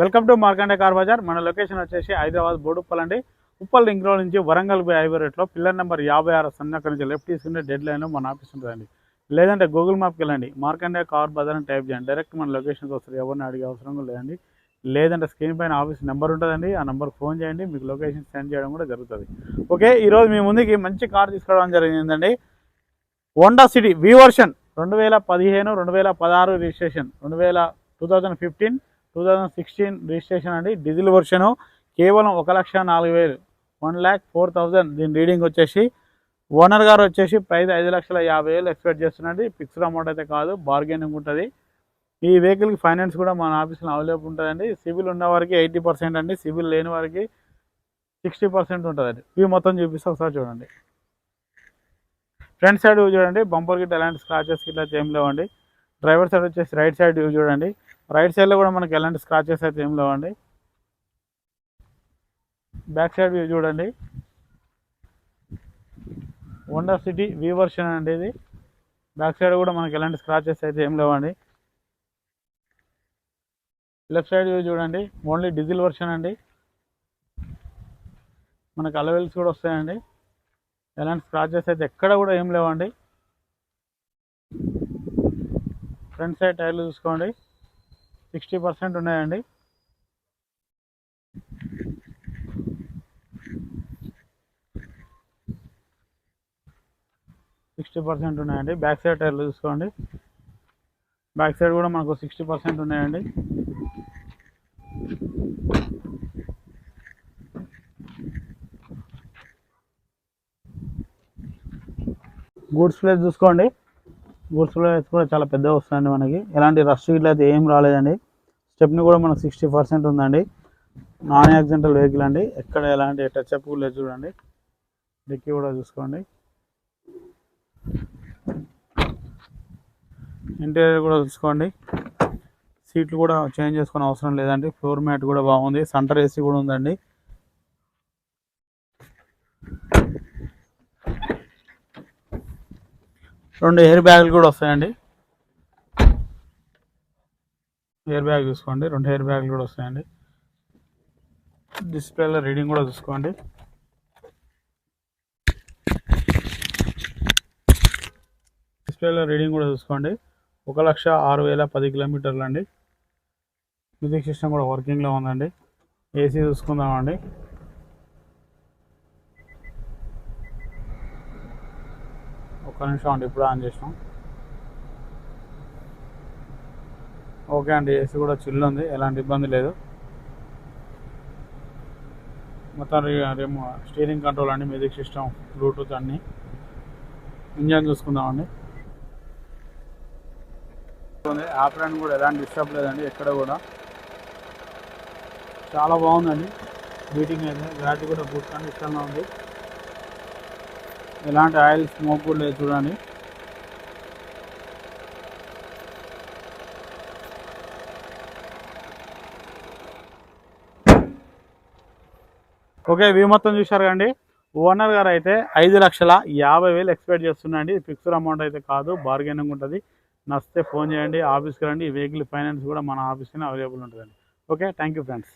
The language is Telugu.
Welcome to Markande car bazaar. మన లొకేషన్ వచ్చేసి హైదరాబాద్ బోడుప్పల్ అండి. ఉప్పల్ రింగ్ రోడ్ నుంచి వరంగల్ బై హైవే రేట్లో పిల్లర్ నెంబర్ 56 సన్నక్కడి నుంచి లెఫ్ట్ తీసుకుంటే డెడ్ లైన్ మన ఆఫీస్ ఉంటుందండి. లేదంటే గూగుల్ మ్యాప్కి వెళ్ళండి, మార్కండే కార్ బజార్ అని టైప్ చేయండి, డైరెక్ట్ మన లొకేషన్కి వస్తుంది. ఎవరిని అడిగే అవసరం లేదండి. లేదంటే స్క్రీన్ పైన ఆఫీస్ నెంబర్ ఉంటుందండి, ఆ నెంబర్కి ఫోన్ చేయండి, మీకు లొకేషన్ సెండ్ చేయడం కూడా జరుగుతుంది. ఓకే, ఈరోజు మీ ముందుకి మంచి కార్ తీసుకోవడం జరిగిందండి. హోండా సిటీ వి వర్షన్ 2015 2016 రిజిస్ట్రేషన్, 2015 2016 రిజిస్ట్రేషన్ అండి. డీజిల్ వర్షను, కేవలం 1,04,000 1,04,000 దీని రీడింగ్ వచ్చేసి. ఓనర్ గారు వచ్చేసి ప్రైస్ 5,50,000 ఎక్స్పెక్ట్ చేస్తున్నాండి. ఫిక్స్డ్ అమౌంట్ అయితే కాదు, బార్గెనింగ్ ఉంటుంది. ఈ వెహికల్కి ఫైనాన్స్ కూడా మన ఆఫీస్లో అవైలబుల్ ఉంటుందండి. సివిల్ ఉన్న వారికి 80% అండి, సివిల్ లేని వారికి 60% ఉంటుందండి. ఇవి మొత్తం చూపిస్తే ఒకసారి చూడండి. ఫ్రంట్ సైడ్ వ్యూ చూడండి, బంపర్ గిట్ట ఎలాంటి స్క్రాచెస్ గిట్లా ఏం లేవండి. డ్రైవర్ సైడ్ వచ్చేసి రైట్ సైడ్ వ్యూ చూడండి, రైట్ సైడ్లో కూడా మనకి ఎలాంటి స్క్రాచెస్ అయితే ఏం లేవండి. బ్యాక్ సైడ్ వ్యూ చూడండి, హోండా సిటీ వి వర్షన్ అండి ఇది. బ్యాక్ సైడ్ కూడా మనకి ఎలాంటి స్క్రాచెస్ అయితే ఏం లేవండి. లెఫ్ట్ సైడ్ వ్యూ చూడండి, ఓన్లీ డీజిల్ వర్షన్ అండి. మనకు అలవెల్స్ కూడా వస్తాయండి, ఎలాంటి స్క్రాచెస్ అయితే ఎక్కడ కూడా ఏం లేవండి. ఫ్రంట్ సైడ్ టైర్లు చూసుకోండి, 60% ఉన్నాయండి. ఉన్నాయండి. బ్యాక్ సైడ్ టైర్లు చూసుకోండి, బ్యాక్ సైడ్ కూడా మనకు 60% ఉన్నాయండి. గూడ్స్ ప్లేస్ చూసుకోండి, గూడ్స్ ప్లేస్ కూడా చాలా పెద్దగా వస్తుందండి. మనకి ఎలాంటి రష్ ఇట్లా అయితే ఏం రాలేదండి. స్టెప్ని కూడా మనకు 60% ఉందండి. నాన్ యాక్సిడెంటల్ వెహికల్ అండి, ఎక్కడ ఎలాంటి టచ్అప్ కూడా లేదు. చూడండి, డిక్కీ కూడా చూసుకోండి, ఇంటీరియర్ కూడా చూసుకోండి. సీట్లు కూడా చేంజ్ చేసుకునే అవసరం లేదండి. ఫ్లోర్ మ్యాట్ కూడా బాగుంది, సెంటర్ ఏసీ కూడా ఉందండి. రెండు ఎయిర్ బ్యాగులు కూడా వస్తాయండి. ఎయిర్ బ్యాగ్ చూసుకోండి, రెండు ఎయిర్ బ్యాగులు కూడా వస్తాయండి. డిస్ప్లేలో రీడింగ్ కూడా చూసుకోండి. డిస్ప్లేలో రీడింగ్ కూడా చూసుకోండి, 1,06,010 కిలోమీటర్లు అండి. మ్యూజిక్ సిస్టమ్ కూడా వర్కింగ్లో ఉందండి. ఏసీ చూసుకుందామండి. ఒక్క నిమిషం అండి, ఇప్పుడు ఆన్ చేసినాం. ఓకే అండి, ఏసీ కూడా చిల్ ఉంది, ఎలాంటి ఇబ్బంది లేదు. మొత్తం స్టీరింగ్ కంట్రోల్ అండి, మ్యూజిక్ సిస్టమ్, బ్లూటూత్ అన్నీ. ఇంజన్ చూసుకుందామండి. ఆపరేషన్ కూడా ఎలాంటి డిస్టర్బ్ లేదండి, ఎక్కడ కూడా చాలా బాగుందండి. బీటింగ్ అయితే బ్యాటరీ కూడా గుడ్ కండిషన్లో ఉంది, ఎలాంటి ఆయిల్ స్మోక్ కూడా లేదు. చూడండి, ఓకే. ఇవి మొత్తం చూశారు కండి. ఓనర్ గారు అయితే 5,50,000 ఎక్స్పెక్ట్ చేస్తున్నాండి. ఫిక్స్డ్ అమౌంట్ అయితే కాదు, బార్గెనింగ్ ఉంటుంది. నచ్చితే ఫోన్ చేయండి, ఆఫీస్కి రండి. ఈ వెహికల్ ఫైనాన్స్ కూడా మన ఆఫీస్లోనే అవైలబుల్ ఉంటుందండి. Okay, thank you friends.